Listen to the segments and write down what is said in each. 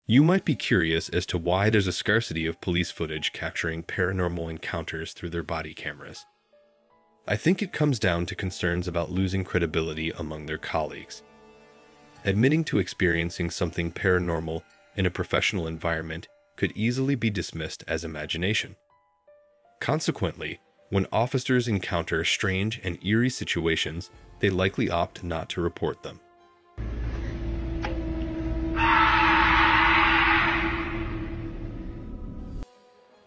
You might be curious as to why there's a scarcity of police footage capturing paranormal encounters through their body cameras. I think it comes down to concerns about losing credibility among their colleagues. Admitting to experiencing something paranormal in a professional environment could easily be dismissed as imagination. Consequently, when officers encounter strange and eerie situations, they likely opt not to report them.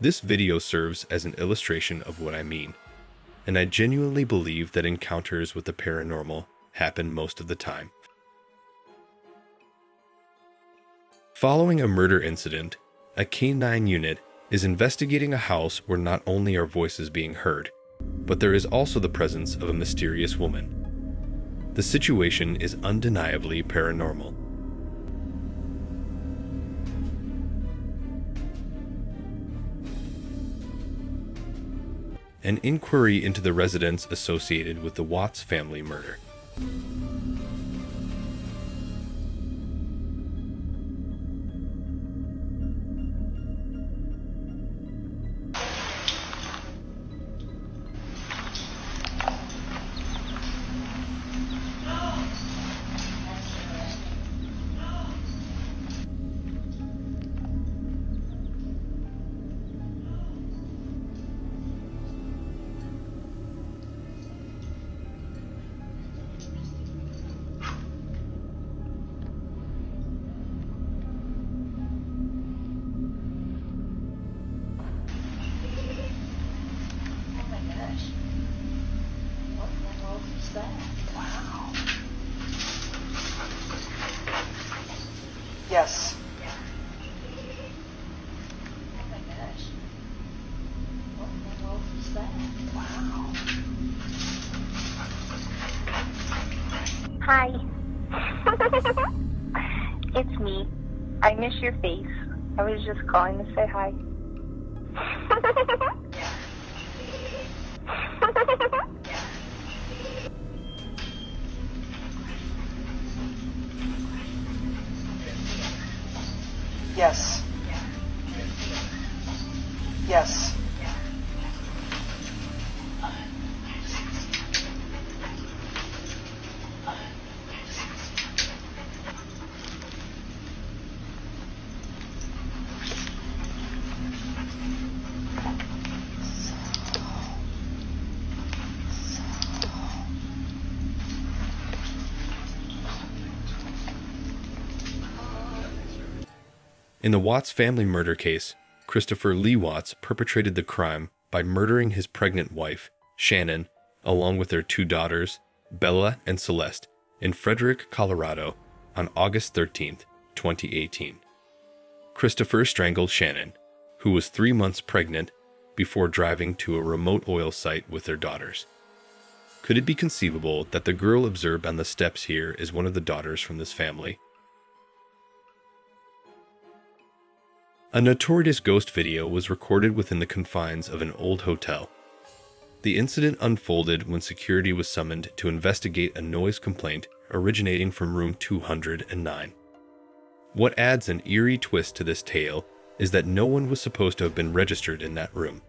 This video serves as an illustration of what I mean, and I genuinely believe that encounters with the paranormal happen most of the time. Following a murder incident, a K-9 unit is investigating a house where not only are voices being heard, but there is also the presence of a mysterious woman. The situation is undeniably paranormal. An inquiry into the residence associated with the Watts family murder. Yes. Oh my gosh. What in the world is that? Wow. Hi. It's me. I miss your face. I was just calling to say hi. Yes. Yes. In the Watts family murder case, Christopher Lee Watts perpetrated the crime by murdering his pregnant wife, Shannon, along with their two daughters, Bella and Celeste, in Frederick, Colorado, on August 13, 2018. Christopher strangled Shannon, who was 3 months pregnant, before driving to a remote oil site with their daughters. Could it be conceivable that the girl observed on the steps here is one of the daughters from this family? A notorious ghost video was recorded within the confines of an old hotel. The incident unfolded when security was summoned to investigate a noise complaint originating from room 209. What adds an eerie twist to this tale is that no one was supposed to have been registered in that room.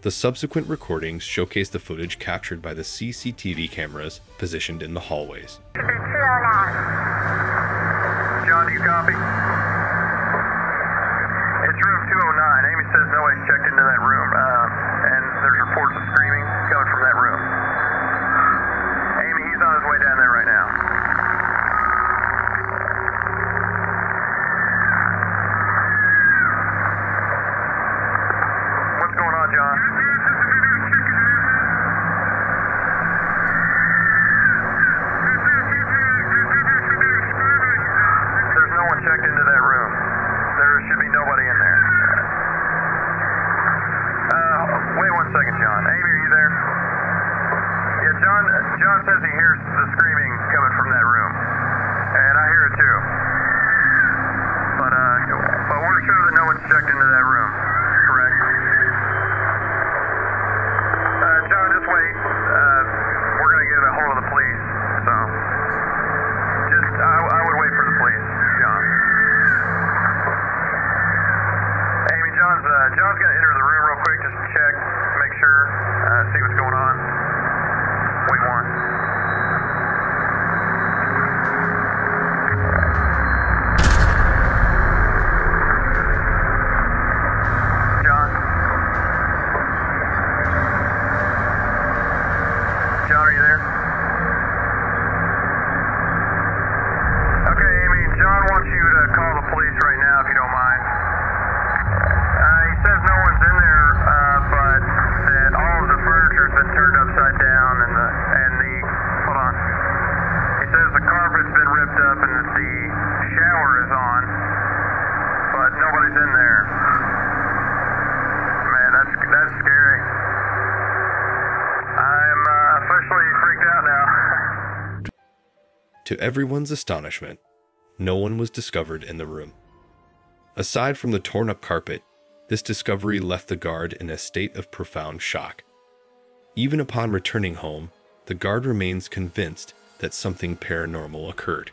The subsequent recordings showcase the footage captured by the CCTV cameras positioned in the hallways. John, do you copy? It's room 209. Amy says nobody's checked into that room, and there's reports of screaming coming from that room. Amy, he's on his way down there right now. What's going on, John? There's no one checked into that room. There should be nobody in there. Wait 1 second, John. Amy, are you there? Yeah, John says he hears the screaming coming from that room. And I hear it too. But we're sure that no one's checked into that room. Correct? John, just wait. We're going to get a hold of the police. So, I would wait for the police, John. John's gonna enter the room real quick just to check, make sure, see what's going on. Wait one. John? John, are you there? Okay, Amy, John wants you to call the police right now if you don't mind. He says no one's in there, but that all of the furniture's been turned upside down and the hold on. He says the carpet's been ripped up and that the shower is on, but nobody's in there. Man, that's scary. I'm officially freaked out now. To everyone's astonishment, no one was discovered in the room. Aside from the torn-up carpet, this discovery left the guard in a state of profound shock. Even upon returning home, the guard remains convinced that something paranormal occurred.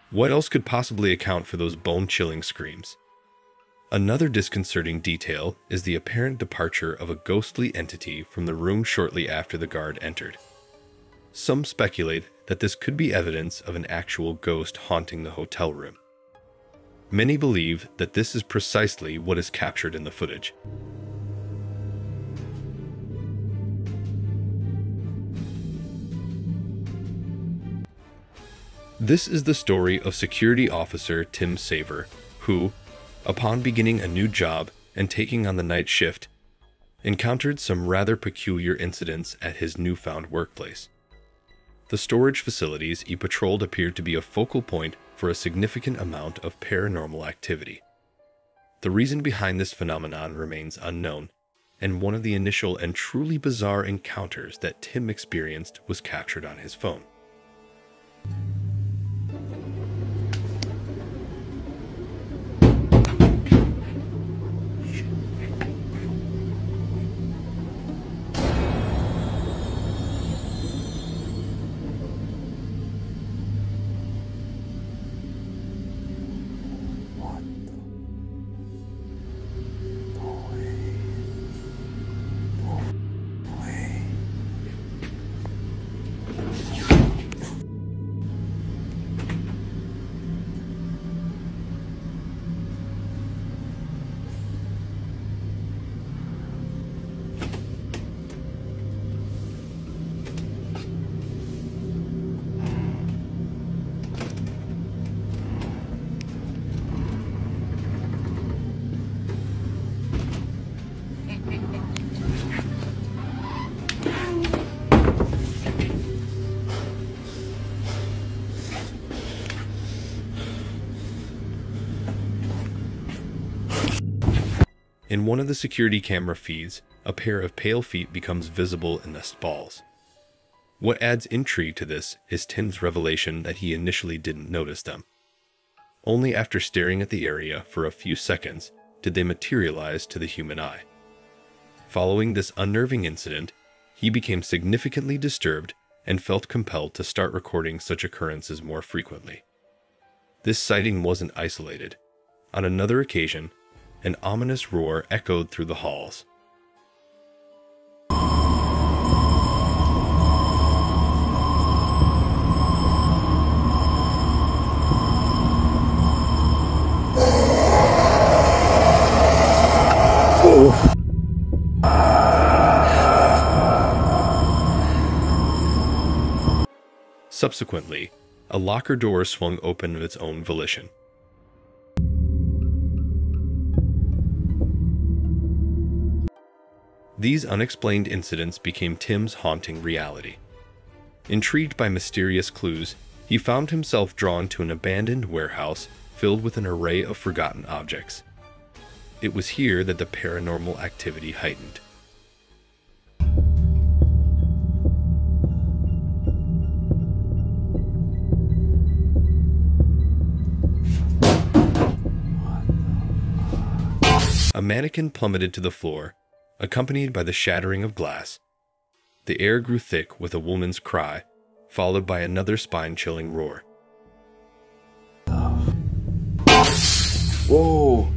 What else could possibly account for those bone-chilling screams? Another disconcerting detail is the apparent departure of a ghostly entity from the room shortly after the guard entered. Some speculate that this could be evidence of an actual ghost haunting the hotel room. Many believe that this is precisely what is captured in the footage. This is the story of security officer Tim Saver, who, upon beginning a new job and taking on the night shift, encountered some rather peculiar incidents at his newfound workplace. The storage facilities he patrolled appeared to be a focal point for a significant amount of paranormal activity. The reason behind this phenomenon remains unknown, and one of the initial and truly bizarre encounters that Tim experienced was captured on his phone. In one of the security camera feeds, a pair of pale feet becomes visible in the balls. What adds intrigue to this is Tim's revelation that he initially didn't notice them. Only after staring at the area for a few seconds did they materialize to the human eye. Following this unnerving incident, he became significantly disturbed and felt compelled to start recording such occurrences more frequently. This sighting wasn't isolated. On another occasion, an ominous roar echoed through the halls. Subsequently, a locker door swung open of its own volition. These unexplained incidents became Tim's haunting reality. Intrigued by mysterious clues, he found himself drawn to an abandoned warehouse filled with an array of forgotten objects. It was here that the paranormal activity heightened. A mannequin plummeted to the floor, accompanied by the shattering of glass. The air grew thick with a woman's cry, followed by another spine-chilling roar. Whoa!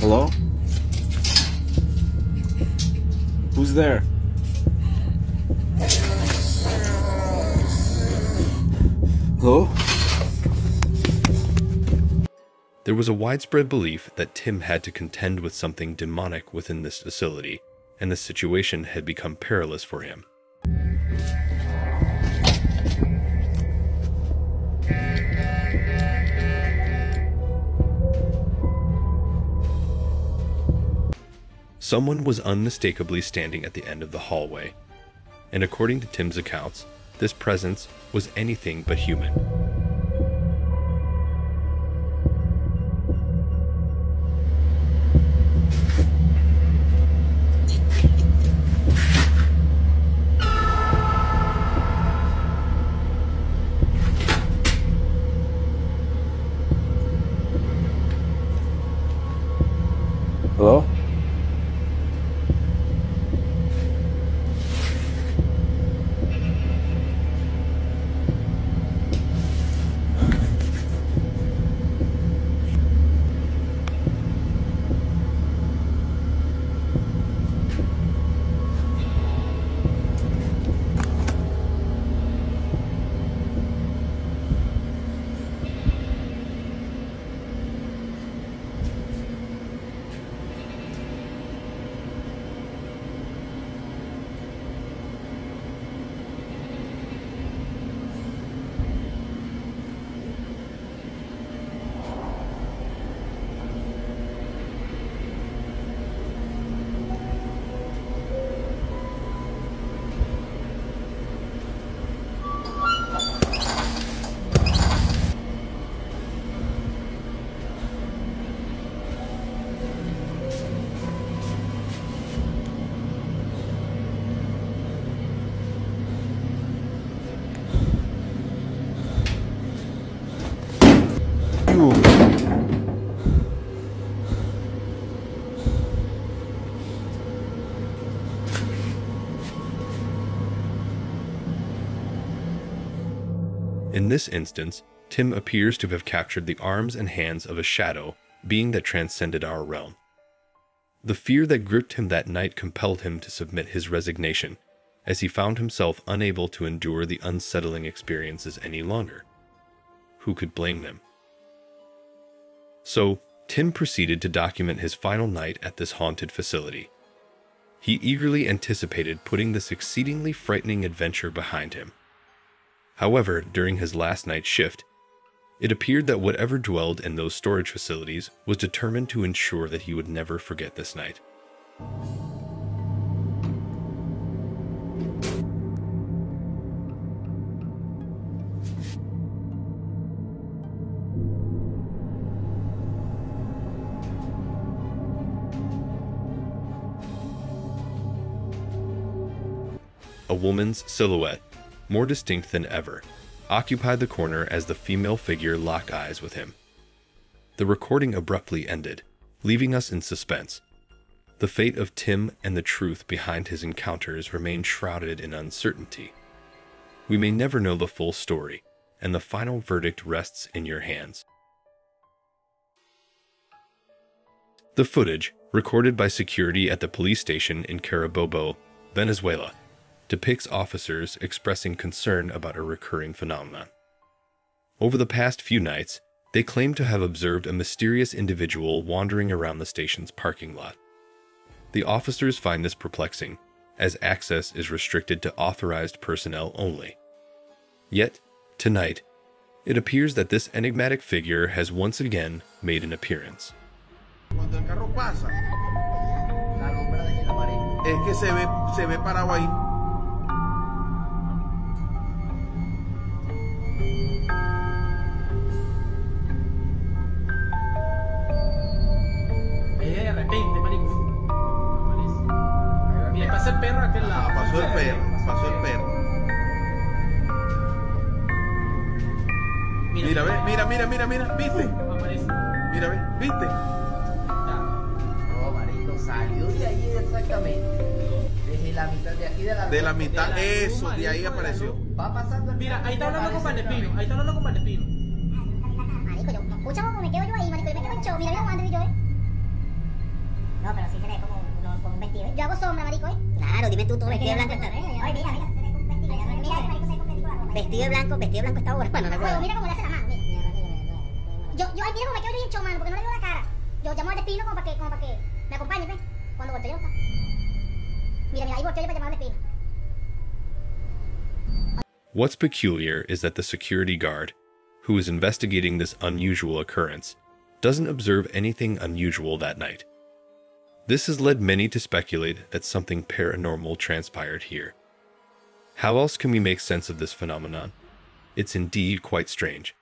Hello? Who's there? Hello? There was a widespread belief that Tim had to contend with something demonic within this facility, and the situation had become perilous for him. Someone was unmistakably standing at the end of the hallway, and according to Tim's accounts, this presence was anything but human. Hello? In this instance, Tim appears to have captured the arms and hands of a shadow, being that transcended our realm. The fear that gripped him that night compelled him to submit his resignation, as he found himself unable to endure the unsettling experiences any longer. Who could blame them? So, Tim proceeded to document his final night at this haunted facility. He eagerly anticipated putting this exceedingly frightening adventure behind him. However, during his last night's shift, it appeared that whatever dwelled in those storage facilities was determined to ensure that he would never forget this night. A woman's silhouette, more distinct than ever, occupied the corner as the female figure locked eyes with him. The recording abruptly ended, leaving us in suspense. The fate of Tim and the truth behind his encounters remain shrouded in uncertainty. We may never know the full story, and the final verdict rests in your hands. The footage, recorded by security at the police station in Carabobo, Venezuela, depicts officers expressing concern about a recurring phenomenon. Over the past few nights, they claim to have observed a mysterious individual wandering around the station's parking lot. The officers find this perplexing, as access is restricted to authorized personnel only. Yet, tonight, it appears that this enigmatic figure has once again made an appearance. Cuando el carro pasa, la alumbra de la pared. Es que se ve parado ahí. De repente, marico. Aparece. Mira, pasa el perro a aquel lado. Pasó el perro. Mira, ve, ¿viste? Aparece. Mira, ve, ¿viste? No, marico, salió de ahí exactamente. Desde la mitad de aquí de la mitad, eso, de ahí apareció. Va pasando el... Mira, ahí está hablando con Pandepino. Marico, yo escucha cómo me quedo yo ahí, marico, yo me quedo en show. Mira, mira, Wander y yo, sombra, marico, ¿eh? Claro, dime tú, todo vestido de blanco está. Oye, mira, mira, se ve con vestido. Mira, marico, se ve con vestido. Vestido de blanco está bueno, no recuerdo. Mira cómo le hace la mano, mira. Ay, mira cómo me quedo bien hecho, mano, porque no le veo la cara. Yo llamo al despino como para que me acompañe, ¿ves? Cuando volteo yo no está. Mira, ahí volteo yo para llamar al despino. What's peculiar is that the security guard, who is investigating this unusual occurrence, doesn't observe anything unusual that night. This has led many to speculate that something paranormal transpired here. How else can we make sense of this phenomenon? It's indeed quite strange.